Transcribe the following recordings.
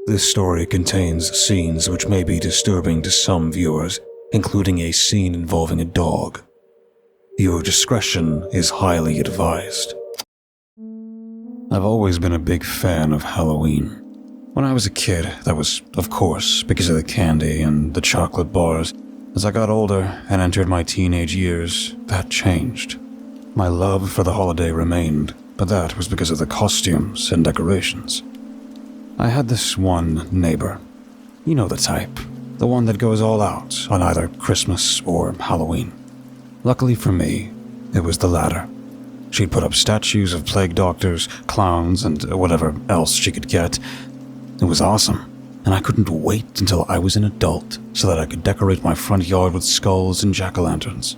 This story contains scenes which may be disturbing to some viewers, including a scene involving a dog. Your discretion is highly advised. I've always been a big fan of Halloween. When I was a kid, that was, of course, because of the candy and the chocolate bars. As I got older and entered my teenage years, that changed. My love for the holiday remained, but that was because of the costumes and decorations. I had this one neighbor. You know the type. The one that goes all out on either Christmas or Halloween. Luckily for me, it was the latter. She'd put up statues of plague doctors, clowns, and whatever else she could get. It was awesome, and I couldn't wait until I was an adult so that I could decorate my front yard with skulls and jack-o'-lanterns.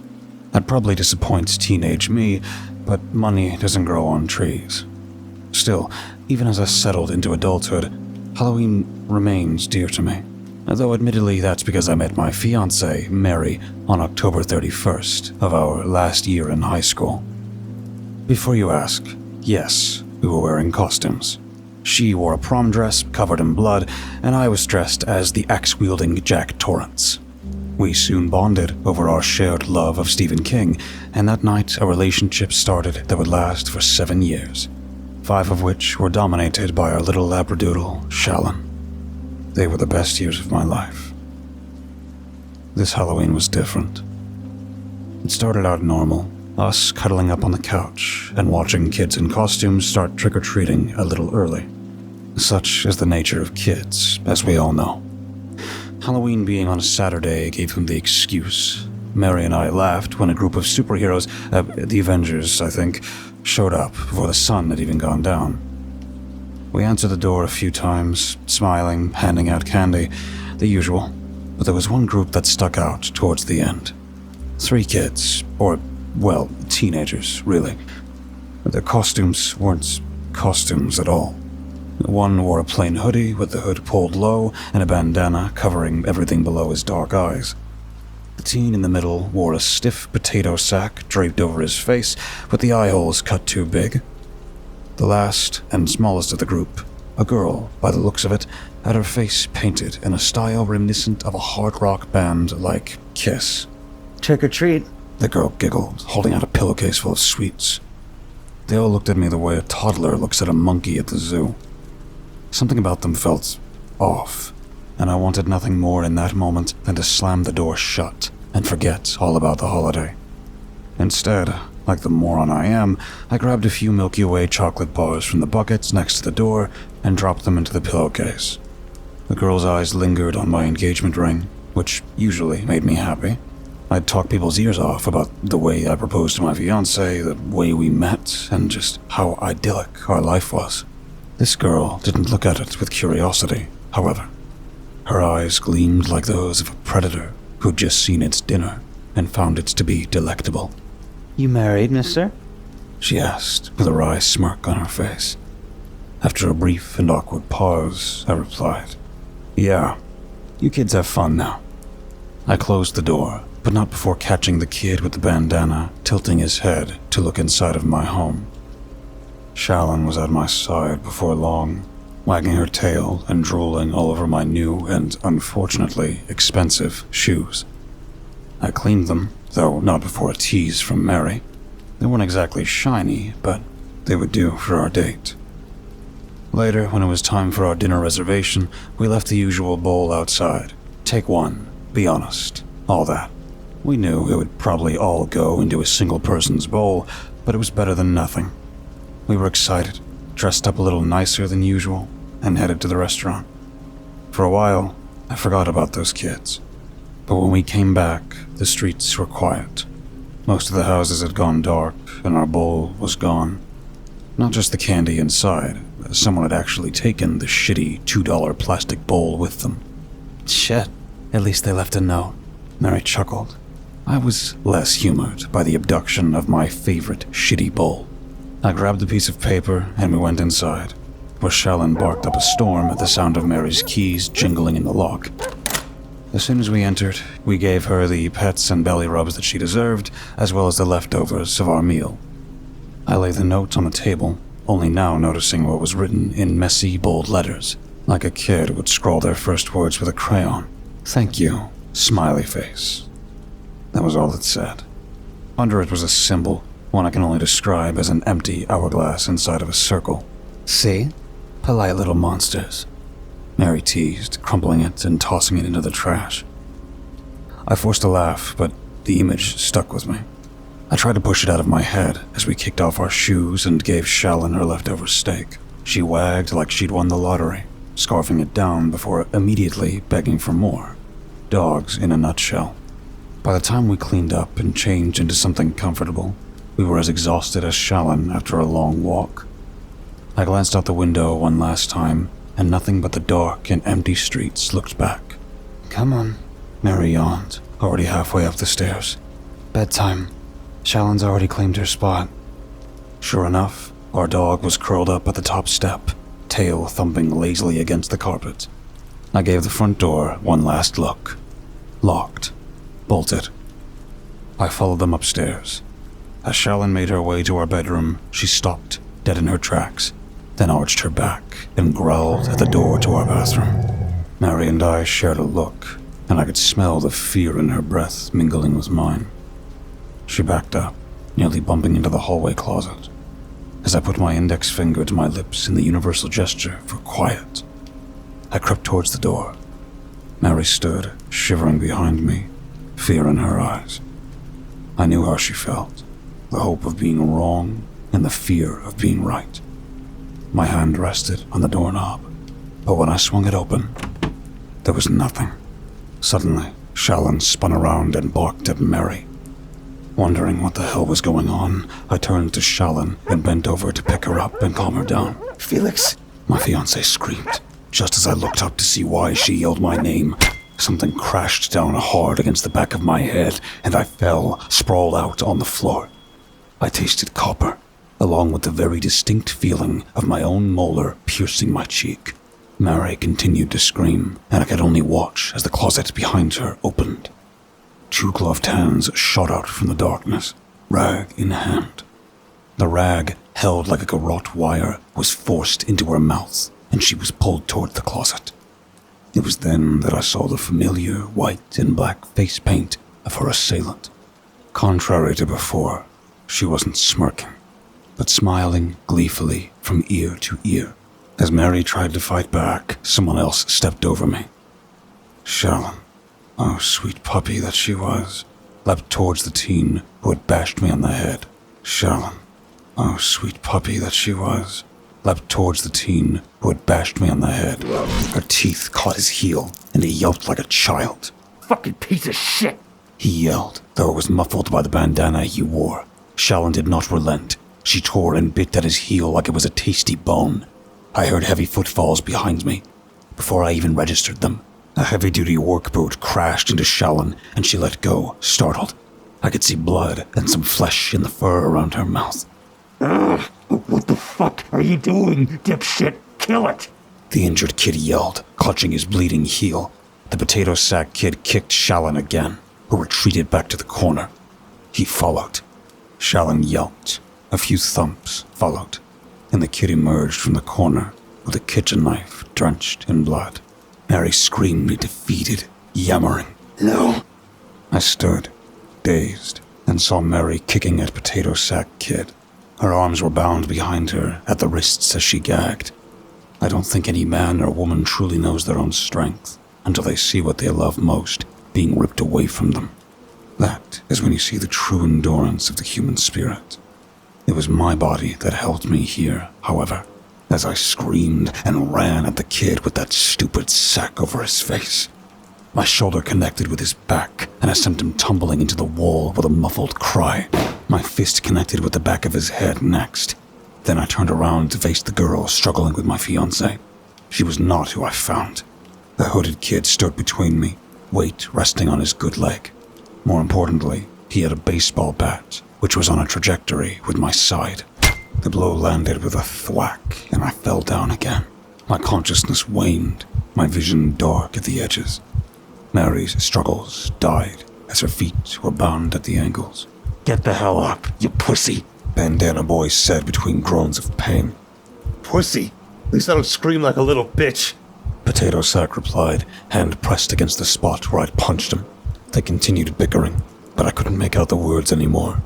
I'd probably disappoint teenage me, but money doesn't grow on trees. Still, even as I settled into adulthood, Halloween remains dear to me. Though admittedly that's because I met my fiancée, Mary, on October 31st of our last year in high school. Before you ask, yes, we were wearing costumes. She wore a prom dress covered in blood, and I was dressed as the axe-wielding Jack Torrance. We soon bonded over our shared love of Stephen King, and that night a relationship started that would last for 7 years, 5 of which were dominated by our little labradoodle, Shallon. They were the best years of my life. This Halloween was different. It started out normal, us cuddling up on the couch and watching kids in costumes start trick-or-treating a little early. Such is the nature of kids, as we all know. Halloween being on a Saturday gave them the excuse. Mary and I laughed when a group of superheroes, the Avengers, I think, showed up before the sun had even gone down. We answered the door a few times, smiling, handing out candy, the usual, but there was one group that stuck out towards the end. 3 kids, or, well, teenagers, really. Their costumes weren't costumes at all. One wore a plain hoodie with the hood pulled low and a bandana covering everything below his dark eyes. The teen in the middle wore a stiff potato sack draped over his face with the eye holes cut too big. The last and smallest of the group, a girl, by the looks of it, had her face painted in a style reminiscent of a hard rock band like Kiss. Trick or treat, the girl giggled, holding out a pillowcase full of sweets. They all looked at me the way a toddler looks at a monkey at the zoo. Something about them felt off, and I wanted nothing more in that moment than to slam the door shut and forget all about the holiday. Instead, like the moron I am, I grabbed a few Milky Way chocolate bars from the buckets next to the door and dropped them into the pillowcase. The girl's eyes lingered on my engagement ring, which usually made me happy. I'd talk people's ears off about the way I proposed to my fiancée, the way we met, and just how idyllic our life was. This girl didn't look at it with curiosity, however. Her eyes gleamed like those of a predator who'd just seen its dinner and found it to be delectable. You married, mister? She asked, with a wry smirk on her face. After a brief and awkward pause, I replied, "Yeah, you kids have fun now." I closed the door, but not before catching the kid with the bandana tilting his head to look inside of my home. Shallon was at my side before long, wagging her tail and drooling all over my new and, unfortunately, expensive shoes. I cleaned them, though not before a tease from Mary. They weren't exactly shiny, but they would do for our date. Later, when it was time for our dinner reservation, we left the usual bowl outside. Take one, be honest, all that. We knew it would probably all go into a single person's bowl, but it was better than nothing. We were excited, dressed up a little nicer than usual, and headed to the restaurant. For a while, I forgot about those kids. But when we came back, the streets were quiet. Most of the houses had gone dark, and our bowl was gone. Not just the candy inside. Someone had actually taken the shitty $2 plastic bowl with them. Shit, at least they left a note. Mary chuckled. I was less humored by the abduction of my favorite shitty bowl. I grabbed a piece of paper and we went inside, where Shallon barked up a storm at the sound of Mary's keys jingling in the lock. As soon as we entered, we gave her the pets and belly rubs that she deserved, as well as the leftovers of our meal. I laid the note on the table, only now noticing what was written in messy, bold letters. like a kid would scrawl their first words with a crayon. "Thank you, smiley face." That was all it said. Under it was a symbol, one I can only describe as an empty hourglass inside of a circle. See? Polite little monsters. Mary teased, crumpling it and tossing it into the trash. I forced a laugh, but the image stuck with me. I tried to push it out of my head as we kicked off our shoes and gave Shallon her leftover steak. She wagged like she'd won the lottery, scarfing it down before immediately begging for more. Dogs in a nutshell. By the time we cleaned up and changed into something comfortable, we were as exhausted as Shallon after a long walk. I glanced out the window one last time, and nothing but the dark and empty streets looked back. Come on. Mary yawned, already halfway up the stairs. Bedtime. Shallon's already claimed her spot. Sure enough, our dog was curled up at the top step, tail thumping lazily against the carpet. I gave the front door one last look. Locked. Bolted. I followed them upstairs. As Shallon made her way to our bedroom, she stopped, dead in her tracks, then arched her back and growled at the door to our bathroom. Mary and I shared a look, and I could smell the fear in her breath mingling with mine. She backed up, nearly bumping into the hallway closet. As I put my index finger to my lips in the universal gesture for quiet, I crept towards the door. Mary stood, shivering behind me, fear in her eyes. I knew how she felt, the hope of being wrong and the fear of being right. My hand rested on the doorknob, but when I swung it open, there was nothing. Suddenly, Shallon spun around and barked at Mary. Wondering what the hell was going on, I turned to Shallon and bent over to pick her up and calm her down. Felix! My fiancée screamed. Just as I looked up to see why she yelled my name, something crashed down hard against the back of my head, and I fell, sprawled out on the floor. I tasted copper, along with the very distinct feeling of my own molar piercing my cheek. Mary continued to scream, and I could only watch as the closet behind her opened. Two gloved hands shot out from the darkness, rag in hand. The rag, held like a garrote wire, was forced into her mouth, and she was pulled toward the closet. It was then that I saw the familiar white and black face paint of her assailant. Contrary to before, she wasn't smirking, but smiling gleefully from ear to ear. As Mary tried to fight back, someone else stepped over me. Shallon, oh sweet puppy that she was, leapt towards the teen who had bashed me on the head. Shallon, oh sweet puppy that she was, leapt towards the teen who had bashed me on the head. Her teeth caught his heel, and he yelped like a child. Fucking piece of shit! He yelled, though it was muffled by the bandana he wore. Shallon did not relent. She tore and bit at his heel like it was a tasty bone. I heard heavy footfalls behind me. Before I even registered them, a heavy-duty work boot crashed into Shallon, and she let go, startled. I could see blood and some flesh in the fur around her mouth. Ugh! What the fuck are you doing, dipshit? Kill it! The injured kid yelled, clutching his bleeding heel. The potato sack kid kicked Shallon again, who retreated back to the corner. He followed. Shallon yelped. A few thumps followed, and the kid emerged from the corner with a kitchen knife drenched in blood. Mary screamed defeated, yammering. No! I stood, dazed, and saw Mary kicking at potato sack kid. Her arms were bound behind her at the wrists as she gagged. I don't think any man or woman truly knows their own strength until they see what they love most being ripped away from them. That is when you see the true endurance of the human spirit. It was my body that held me here, however, as I screamed and ran at the kid with that stupid sack over his face. My shoulder connected with his back, and I sent him tumbling into the wall with a muffled cry. My fist connected with the back of his head next. Then I turned around to face the girl struggling with my fiancée. She was not who I found. The hooded kid stood between me, weight resting on his good leg. More importantly, he had a baseball bat, which was on a trajectory with my side. The blow landed with a thwack, and I fell down again. My consciousness waned, my vision dark at the edges. Mary's struggles died as her feet were bound at the ankles. Get the hell up, you pussy! Bandana Boy said between groans of pain. Pussy? At least I don't scream like a little bitch. Potato Sack replied, hand pressed against the spot where I'd punched him. They continued bickering, but I couldn't make out the words anymore.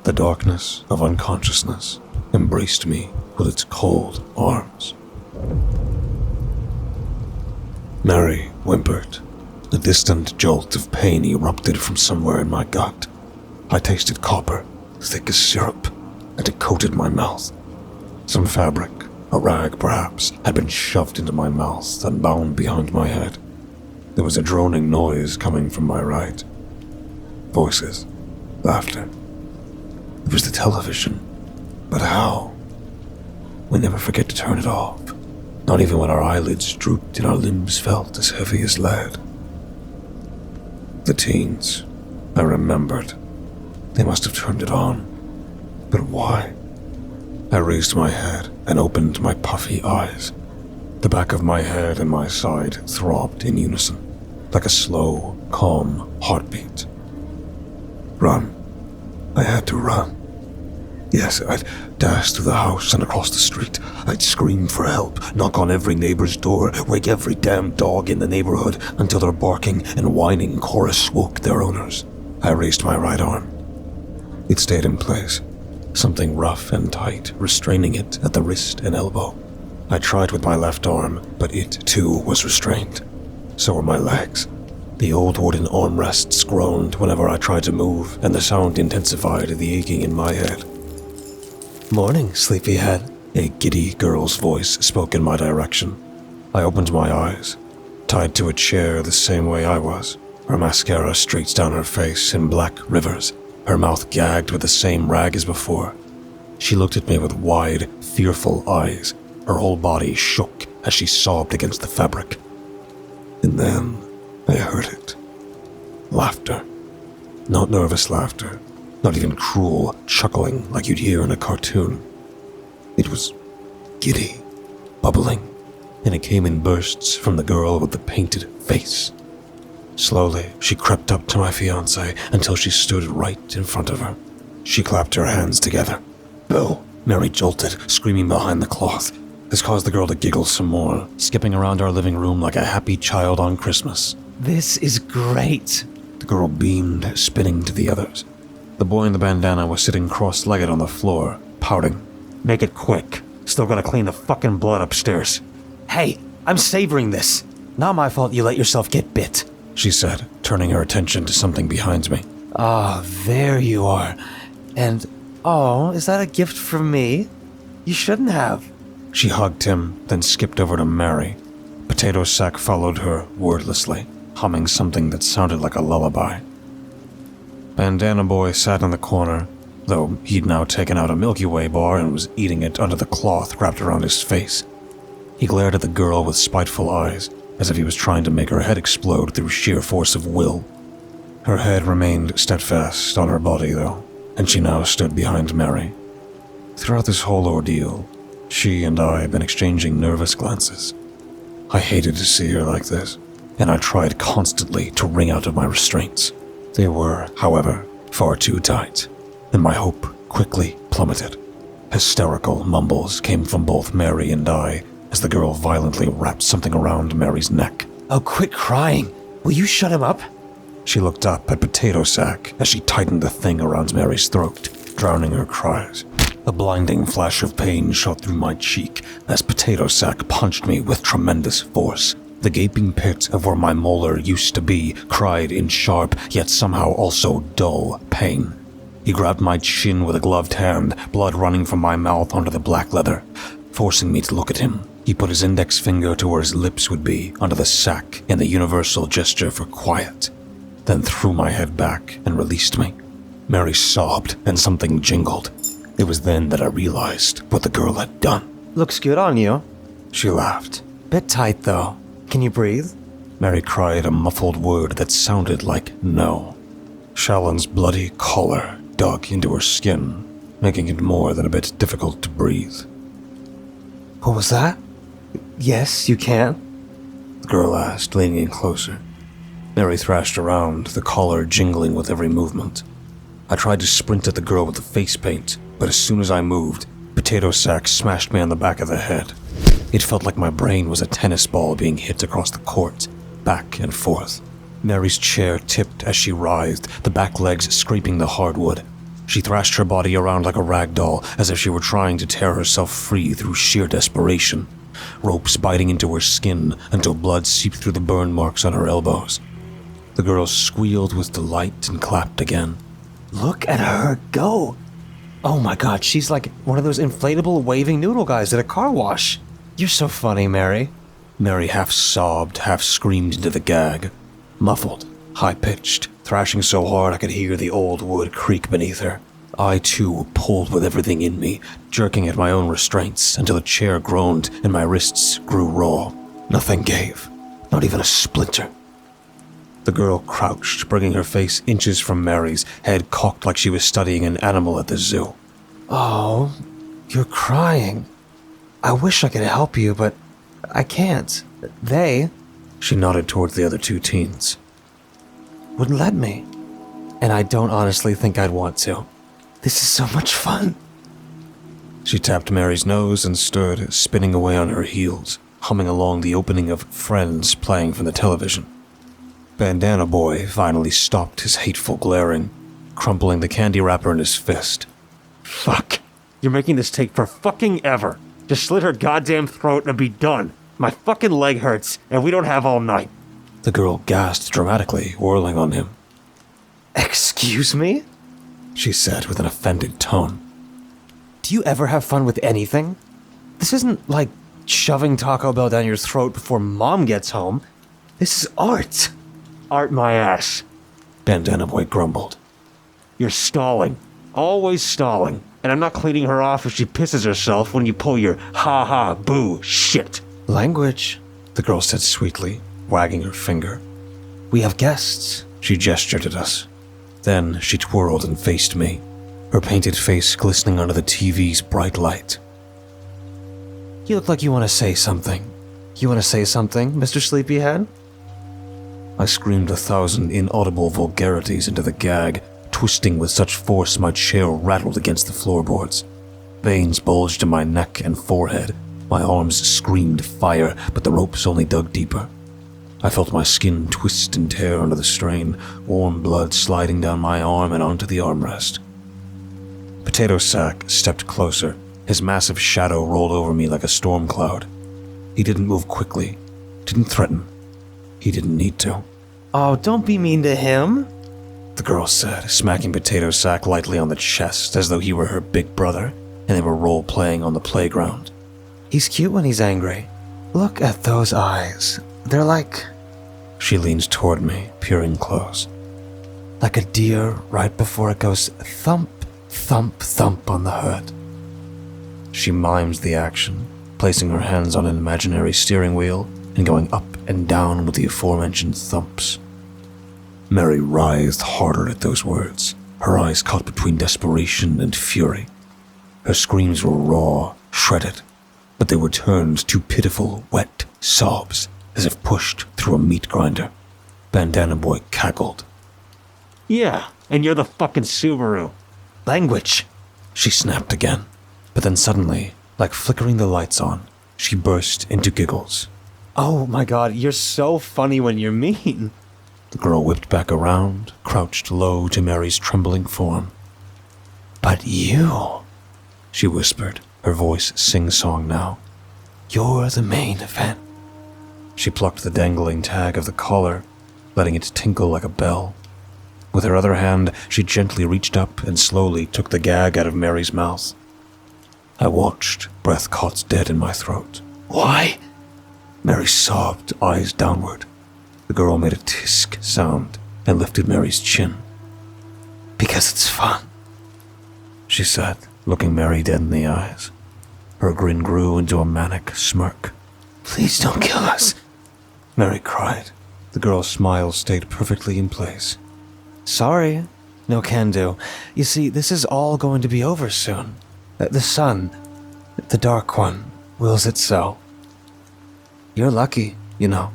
The darkness of unconsciousness embraced me with its cold arms. Mary whimpered. A distant jolt of pain erupted from somewhere in my gut. I tasted copper, thick as syrup, and it coated my mouth. Some fabric, a rag perhaps, had been shoved into my mouth and bound behind my head. There was a droning noise coming from my right. Voices, laughter. It was the television. But how? We never forget to turn it off, not even when our eyelids drooped and our limbs felt as heavy as lead. The teens, I remembered. They must have turned it on. But why? I raised my head and opened my puffy eyes. The back of my head and my side throbbed in unison, like a slow, calm heartbeat. Run. I had to run. Yes, I'd dash through the house and across the street. I'd scream for help, knock on every neighbor's door, wake every damn dog in the neighborhood until their barking and whining chorus woke their owners. I raised my right arm. It stayed in place, something rough and tight restraining it at the wrist and elbow. I tried with my left arm, but it too was restrained. So were my legs. The old wooden armrests groaned whenever I tried to move, and the sound intensified the aching in my head. "Morning, sleepyhead," a giddy girl's voice spoke in my direction. I opened my eyes, tied to a chair the same way I was. Her mascara streaked down her face in black rivers, her mouth gagged with the same rag as before. She looked at me with wide, fearful eyes. Her whole body shook as she sobbed against the fabric. And then I heard it. Laughter. Not nervous laughter. Not even cruel chuckling like you'd hear in a cartoon. It was giddy, bubbling, and it came in bursts from the girl with the painted face. Slowly, she crept up to my fiancée until she stood right in front of her. She clapped her hands together. "Bill!" Mary jolted, screaming behind the cloth. This caused the girl to giggle some more, skipping around our living room like a happy child on Christmas. "This is great," the girl beamed, spinning to the others. The boy in the bandana was sitting cross-legged on the floor, pouting. Make it quick. Still gotta clean the fucking blood upstairs. "Hey, I'm savoring this. Not my fault you let yourself get bit," she said, turning her attention to something behind me. "Ah, there you are. And, oh, is that a gift from me? You shouldn't have." She hugged him, then skipped over to Mary. Potato Sack followed her wordlessly, humming something that sounded like a lullaby. Bandana Boy sat in the corner, though he'd now taken out a Milky Way bar and was eating it under the cloth wrapped around his face. He glared at the girl with spiteful eyes, as if he was trying to make her head explode through sheer force of will. Her head remained steadfast on her body, though, and she now stood behind Mary. Throughout this whole ordeal, she and I had been exchanging nervous glances. I hated to see her like this, and I tried constantly to wring out of my restraints. They were, however, far too tight, and my hope quickly plummeted. Hysterical mumbles came from both Mary and I as the girl violently wrapped something around Mary's neck. "Oh, quit crying. Will you shut him up?" She looked up at Potato Sack as she tightened the thing around Mary's throat, drowning her cries. A blinding flash of pain shot through my cheek as Potato Sack punched me with tremendous force. The gaping pit of where my molar used to be cried in sharp, yet somehow also dull, pain. He grabbed my chin with a gloved hand, blood running from my mouth onto the black leather. Forcing me to look at him, he put his index finger to where his lips would be, under the sack, in the universal gesture for quiet, then threw my head back and released me. Mary sobbed, and something jingled. It was then that I realized what the girl had done. "Looks good on you." She laughed. "Bit tight, though. Can you breathe?" Mary cried a muffled word that sounded like no. Shallon's bloody collar dug into her skin, making it more than a bit difficult to breathe. "What was that?" "Yes, you can." The girl asked, leaning in closer. Mary thrashed around, the collar jingling with every movement. I tried to sprint at the girl with the face paint, but as soon as I moved, Potato Sack smashed me on the back of the head. It felt like my brain was a tennis ball being hit across the court, back and forth. Mary's chair tipped as she writhed, the back legs scraping the hardwood. She thrashed her body around like a rag doll, as if she were trying to tear herself free through sheer desperation. Ropes biting into her skin until blood seeped through the burn marks on her elbows. The girl squealed with delight and clapped again. Look at her go! Oh my god, she's like one of those inflatable waving noodle guys at a car wash. You're so funny, Mary. Mary half sobbed, half screamed into the gag. Muffled, high-pitched, thrashing so hard I could hear the old wood creak beneath her. I, too, pulled with everything in me, jerking at my own restraints until the chair groaned and my wrists grew raw. Nothing gave, not even a splinter. The girl crouched, bringing her face inches from Mary's, head cocked like she was studying an animal at the zoo. Oh, you're crying. I wish I could help you, but I can't. She nodded towards the other two teens. Wouldn't let me. And I don't honestly think I'd want to. This is so much fun. She tapped Mary's nose and stood, spinning away on her heels, humming along the opening of Friends playing from the television. Bandana Boy finally stopped his hateful glaring, crumpling the candy wrapper in his fist. Fuck. You're making this take for fucking ever. Just slit her goddamn throat and be done. My fucking leg hurts, and we don't have all night. The girl gasped dramatically, whirling on him. Excuse me? She said with an offended tone. Do you ever have fun with anything? This isn't like shoving Taco Bell down your throat before Mom gets home. This is art. Art my ass. Bandana Boy grumbled. You're stalling. Always stalling. And I'm not cleaning her off if she pisses herself when you pull your ha-ha boo shit. Language, the girl said sweetly, wagging her finger. We have guests. She gestured at us. Then she twirled and faced me, her painted face glistening under the TV's bright light. You look like you want to say something. You want to say something, Mr. Sleepyhead? I screamed 1,000 inaudible vulgarities into the gag, twisting with such force my chair rattled against the floorboards. Veins bulged in my neck and forehead. My arms screamed fire, but the ropes only dug deeper. I felt my skin twist and tear under the strain, warm blood sliding down my arm and onto the armrest. Potato Sack stepped closer. His massive shadow rolled over me like a storm cloud. He didn't move quickly, didn't threaten. He didn't need to. Oh, don't be mean to him, the girl said, smacking Potato Sack lightly on the chest as though he were her big brother and they were role-playing on the playground. He's cute when he's angry. Look at those eyes. They're like... She leans toward me, peering close. Like a deer right before it goes thump, thump, thump on the hood. She mimes the action, placing her hands on an imaginary steering wheel and going up and down with the aforementioned thumps. Mary writhed harder at those words, her eyes caught between desperation and fury. Her screams were raw, shredded, but they were turned to pitiful, wet sobs, as if pushed through a meat grinder. Bandana Boy cackled. Yeah, and you're the fucking Subaru. Language, she snapped again, but then suddenly, like flickering the lights on, she burst into giggles. Oh my god, you're so funny when you're mean. The girl whipped back around, crouched low to Mary's trembling form. But you, she whispered, her voice sing-song now. You're the main event. She plucked the dangling tag of the collar, letting it tinkle like a bell. With her other hand, she gently reached up and slowly took the gag out of Mary's mouth. I watched, breath caught dead in my throat. Why? Mary sobbed, eyes downward. The girl made a tisk sound and lifted Mary's chin. Because it's fun, she said, looking Mary dead in the eyes. Her grin grew into a manic smirk. Please don't kill us, Mary cried. The girl's smile stayed perfectly in place. Sorry, no can do. You see, this is all going to be over soon. The sun, the dark one, wills it so. You're lucky, you know.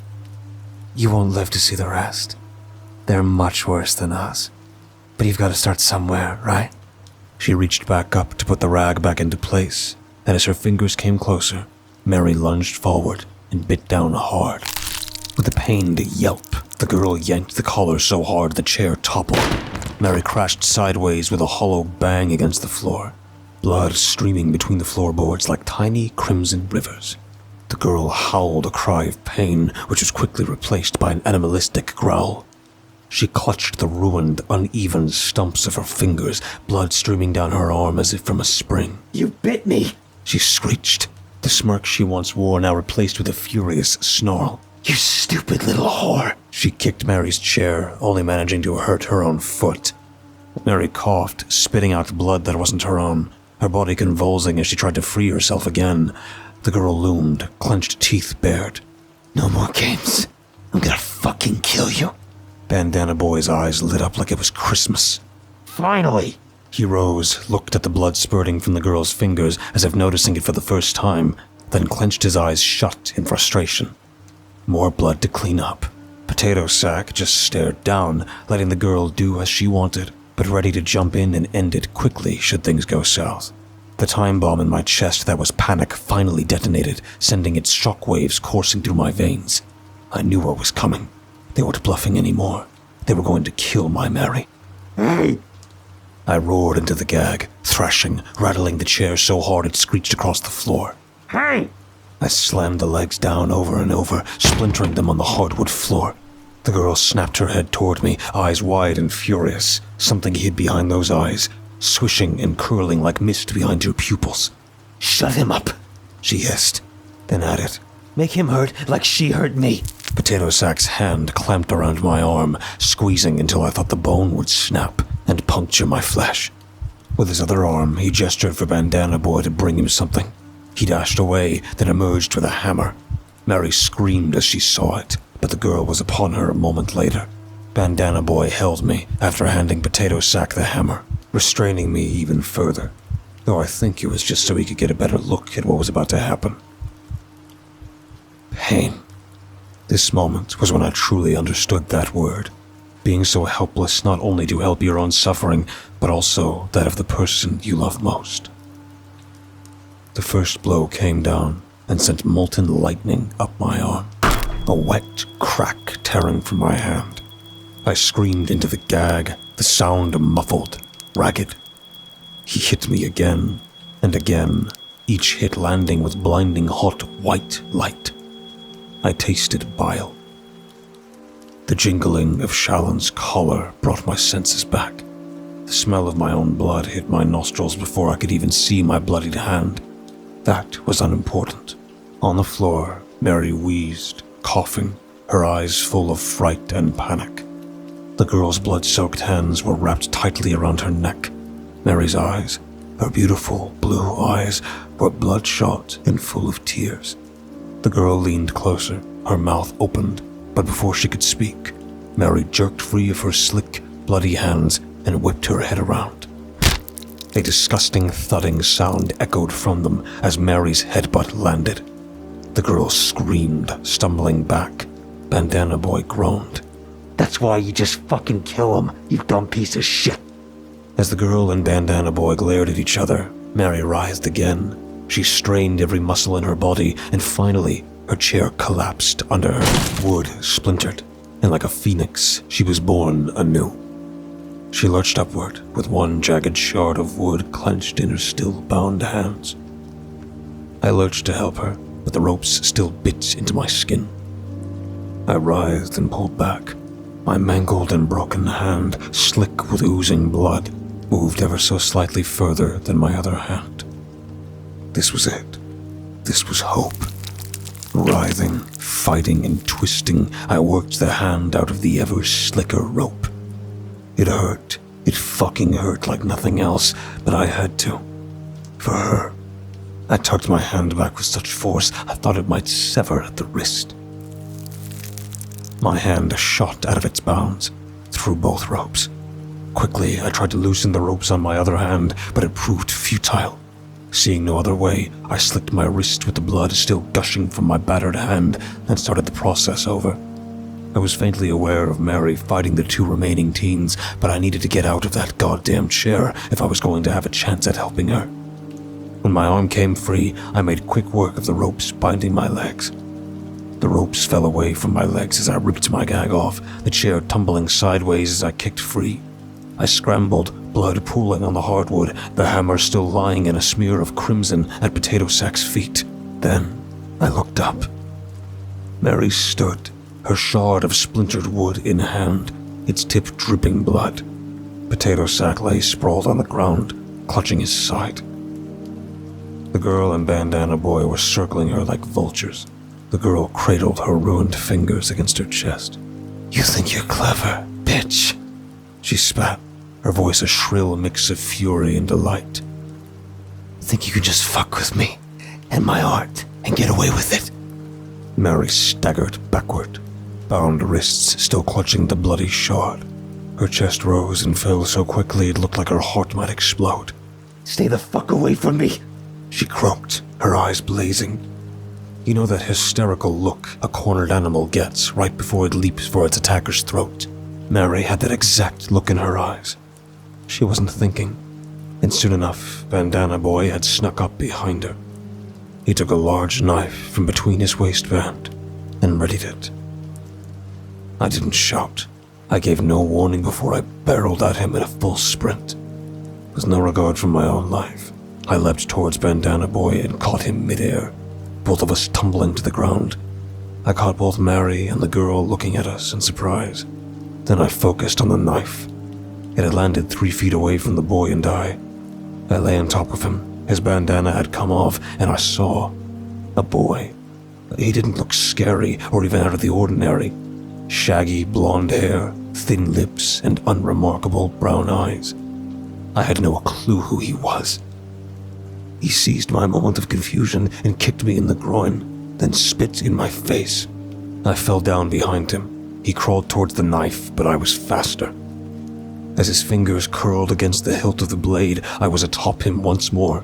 You won't live to see the rest. They're much worse than us. But you've got to start somewhere, right? She reached back up to put the rag back into place, and as her fingers came closer, Mary lunged forward and bit down hard. With a pained yelp, the girl yanked the collar so hard the chair toppled. Mary crashed sideways with a hollow bang against the floor, blood streaming between the floorboards like tiny crimson rivers. The girl howled a cry of pain, which was quickly replaced by an animalistic growl. She clutched the ruined, uneven stumps of her fingers, blood streaming down her arm as if from a spring. You bit me! She screeched, the smirk she once wore now replaced with a furious snarl. You stupid little whore! She kicked Mary's chair, only managing to hurt her own foot. Mary coughed, spitting out blood that wasn't her own, her body convulsing as she tried to free herself again. The girl loomed, clenched teeth bared. No more games. I'm gonna fucking kill you. Bandana Boy's eyes lit up like it was Christmas. Finally! He rose, looked at the blood spurting from the girl's fingers as if noticing it for the first time, then clenched his eyes shut in frustration. More blood to clean up. Potato Sack just stared down, letting the girl do as she wanted, but ready to jump in and end it quickly should things go south. The time bomb in my chest that was panic finally detonated, sending its shockwaves coursing through my veins. I knew what was coming. They weren't bluffing anymore. They were going to kill my Mary. Hey! I roared into the gag, thrashing, rattling the chair so hard it screeched across the floor. Hey! I slammed the legs down over and over, splintering them on the hardwood floor. The girl snapped her head toward me, eyes wide and furious. Something hid behind those eyes, swishing and curling like mist behind her pupils. Shut him up! She hissed, then added, Make him hurt like she hurt me. Potato Sack's hand clamped around my arm, squeezing until I thought the bone would snap and puncture my flesh. With his other arm, he gestured for Bandana Boy to bring him something. He dashed away, then emerged with a hammer. Mary screamed as she saw it, but the girl was upon her a moment later. Bandana Boy held me after handing Potato Sack the hammer, restraining me even further, though I think it was just so he could get a better look at what was about to happen. Pain. This moment was when I truly understood that word. Being so helpless not only to help your own suffering, but also that of the person you love most. The first blow came down and sent molten lightning up my arm, a wet crack tearing from my hand. I screamed into the gag, the sound muffled, ragged. He hit me again and again, each hit landing with blinding hot white light. I tasted bile. The jingling of Shallon's collar brought my senses back. The smell of my own blood hit my nostrils before I could even see my bloodied hand. That was unimportant. On the floor, Mary wheezed, coughing, her eyes full of fright and panic. The girl's blood-soaked hands were wrapped tightly around her neck. Mary's eyes, her beautiful blue eyes, were bloodshot and full of tears. The girl leaned closer, her mouth opened, but before she could speak, Mary jerked free of her slick, bloody hands and whipped her head around. A disgusting thudding sound echoed from them as Mary's headbutt landed. The girl screamed, stumbling back. Bandana Boy groaned. That's why you just fucking kill him, you dumb piece of shit. As the girl and Bandana Boy glared at each other, Mary writhed again. She strained every muscle in her body, and finally, her chair collapsed under her. Wood splintered, and like a phoenix, she was born anew. She lurched upward, with one jagged shard of wood clenched in her still-bound hands. I lurched to help her, but the ropes still bit into my skin. I writhed and pulled back. My mangled and broken hand, slick with oozing blood, moved ever so slightly further than my other hand. This was it. This was hope. Writhing, fighting, and twisting, I worked the hand out of the ever slicker rope. It hurt. It fucking hurt like nothing else, but I had to. For her. I tugged my hand back with such force I thought it might sever at the wrist. My hand shot out of its bounds, through both ropes. Quickly, I tried to loosen the ropes on my other hand, but it proved futile. Seeing no other way, I slicked my wrist with the blood still gushing from my battered hand and started the process over. I was faintly aware of Mary fighting the two remaining teens, but I needed to get out of that goddamn chair if I was going to have a chance at helping her. When my arm came free, I made quick work of the ropes binding my legs. The ropes fell away from my legs as I ripped my gag off, the chair tumbling sideways as I kicked free. I scrambled, blood pooling on the hardwood, the hammer still lying in a smear of crimson at Potato Sack's feet. Then I looked up. Mary stood, her shard of splintered wood in hand, its tip dripping blood. Potato Sack lay sprawled on the ground, clutching his side. The girl and Bandana Boy were circling her like vultures. The girl cradled her ruined fingers against her chest. "You think you're clever, bitch," she spat, her voice a shrill mix of fury and delight. "Think you can just fuck with me and my art and get away with it?" Mary staggered backward, bound wrists still clutching the bloody shard. Her chest rose and fell so quickly it looked like her heart might explode. "Stay the fuck away from me," she croaked, her eyes blazing. You know that hysterical look a cornered animal gets right before it leaps for its attacker's throat? Mary had that exact look in her eyes. She wasn't thinking, and soon enough, Bandana Boy had snuck up behind her. He took a large knife from between his waistband and readied it. I didn't shout. I gave no warning before I barreled at him in a full sprint. With no regard for my own life, I leapt towards Bandana Boy and caught him midair, both of us tumbling to the ground. I caught both Mary and the girl looking at us in surprise. Then I focused on the knife. It had landed 3 feet away from the boy and I. I lay on top of him. His bandana had come off, and I saw a boy. He didn't look scary or even out of the ordinary. Shaggy blonde hair, thin lips, and unremarkable brown eyes. I had no clue who he was. He seized my moment of confusion and kicked me in the groin, then spit in my face. I fell down behind him. He crawled towards the knife, but I was faster. As his fingers curled against the hilt of the blade, I was atop him once more.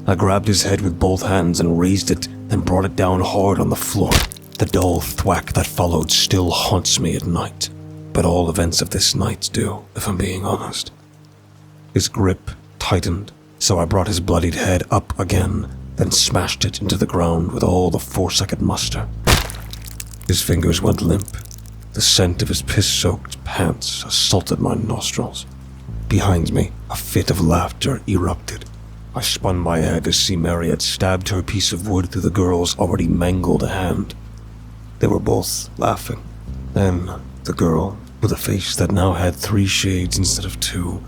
I grabbed his head with both hands and raised it, then brought it down hard on the floor. The dull thwack that followed still haunts me at night, but all events of this night do, if I'm being honest. His grip tightened, so I brought his bloodied head up again, then smashed it into the ground with all the force I could muster. His fingers went limp. The scent of his piss-soaked pants assaulted my nostrils. Behind me, a fit of laughter erupted. I spun my head to see Mary had stabbed her piece of wood through the girl's already mangled hand. They were both laughing. Then the girl, with a face that now had 3 shades instead of 2,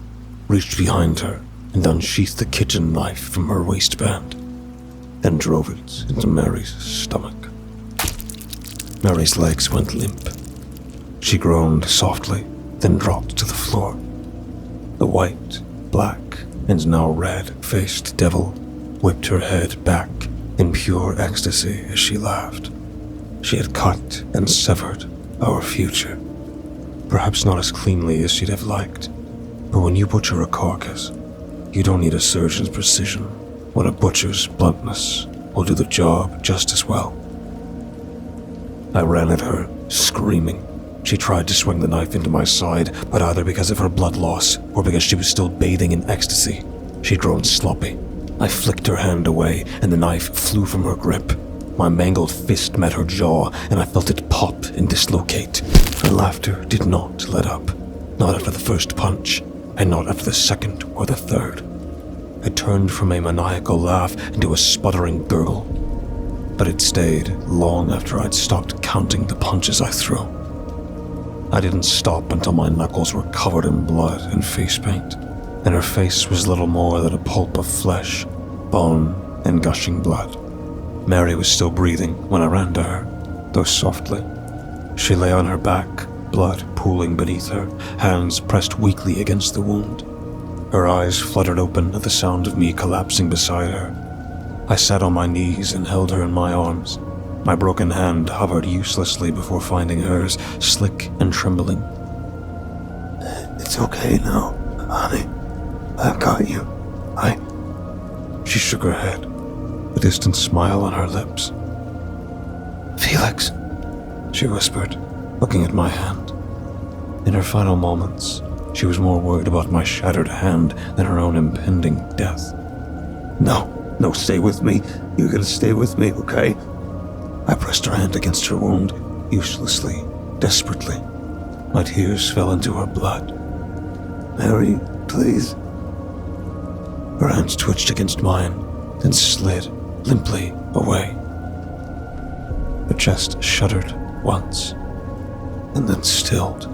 reached behind her and unsheathed the kitchen knife from her waistband, then drove it into Mary's stomach. Mary's legs went limp. She groaned softly, then dropped to the floor. The white, black, and now red-faced devil whipped her head back in pure ecstasy as she laughed. She had cut and severed our future. Perhaps not as cleanly as she'd have liked, but when you butcher a carcass, you don't need a surgeon's precision when a butcher's bluntness will do the job just as well. I ran at her, screaming. She tried to swing the knife into my side, but either because of her blood loss or because she was still bathing in ecstasy, she'd grown sloppy. I flicked her hand away, and the knife flew from her grip. My mangled fist met her jaw, and I felt it pop and dislocate. Her laughter did not let up, not after the first punch, and not after the second or the third. It turned from a maniacal laugh into a sputtering gurgle, but it stayed long after I'd stopped counting the punches I threw. I didn't stop until my knuckles were covered in blood and face paint, and her face was little more than a pulp of flesh, bone, and gushing blood. Mary was still breathing when I ran to her, though softly. She lay on her back, blood pooling beneath her, hands pressed weakly against the wound. Her eyes fluttered open at the sound of me collapsing beside her. I sat on my knees and held her in my arms. My broken hand hovered uselessly before finding hers, slick and trembling. "It's okay now, honey. I've got you. She shook her head, a distant smile on her lips. "Felix," she whispered, looking at my hand. In her final moments, she was more worried about my shattered hand than her own impending death. "No," No, stay with me. You're gonna stay with me, okay? I pressed her hand against her wound, uselessly, desperately. My tears fell into her blood. Mary, please. Her hands twitched against mine, then slid limply away. Her chest shuddered once, and then stilled.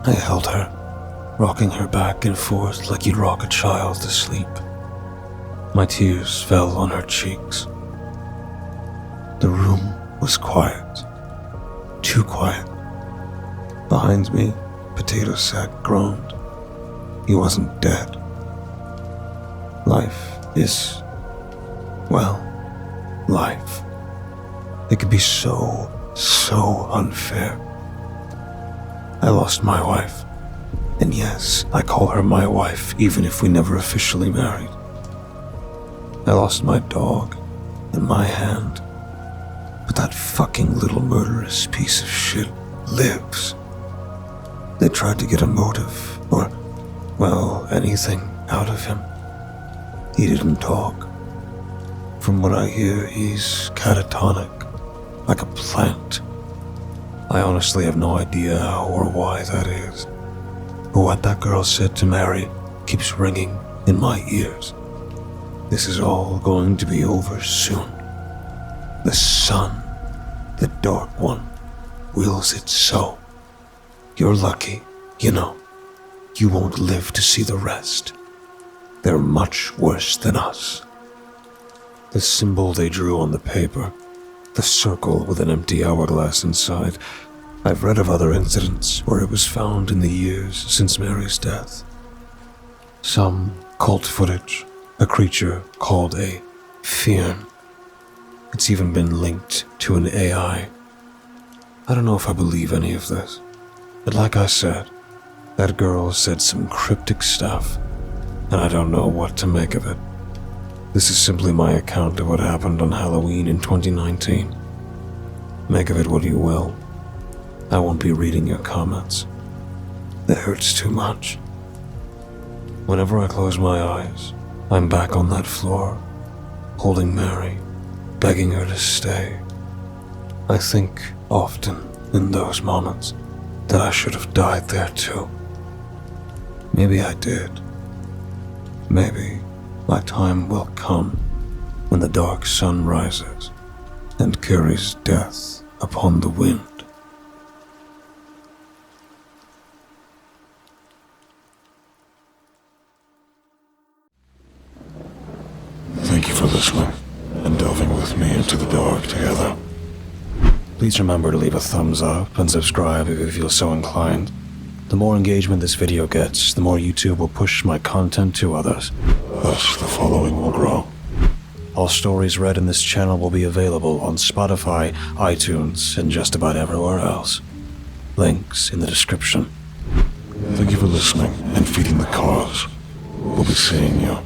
I held her, rocking her back and forth like you'd rock a child to sleep. My tears fell on her cheeks. The room was quiet. Too quiet. Behind me, Potato Sack groaned. He wasn't dead. Life is, well, life. It could be so unfair. I lost my wife. And yes, I call her my wife even if we never officially married. I lost my dog and my hand. But that fucking little murderous piece of shit lives. They tried to get a motive, or, well, anything out of him. He didn't talk. From what I hear, he's catatonic, like a plant. I honestly have no idea how or why that is. But what that girl said to Mary keeps ringing in my ears. This is all going to be over soon. The sun, the dark one, wills it so. You're lucky, you know. You won't live to see the rest. They're much worse than us. The symbol they drew on the paper, the circle with an empty hourglass inside. I've read of other incidents where it was found in the years since Mary's death. Some cult footage, a creature called a fiancée. It's even been linked to an AI. I don't know if I believe any of this, but like I said, that girl said some cryptic stuff, and I don't know what to make of it. This is simply my account of what happened on Halloween in 2019. Make of it what you will. I won't be reading your comments. It hurts too much. Whenever I close my eyes, I'm back on that floor, holding Mary, begging her to stay. I think often in those moments that I should have died there too. Maybe I did. Maybe my time will come when the dark sun rises and carries death upon the wind. Thank you for listening and delving with me into the dark together. Please remember to leave a thumbs up and subscribe if you feel so inclined. The more engagement this video gets, the more YouTube will push my content to others. Thus, the following will grow. All stories read in this channel will be available on Spotify, iTunes, and just about everywhere else. Links in the description. Thank you for listening and feeding the cause. We'll be seeing you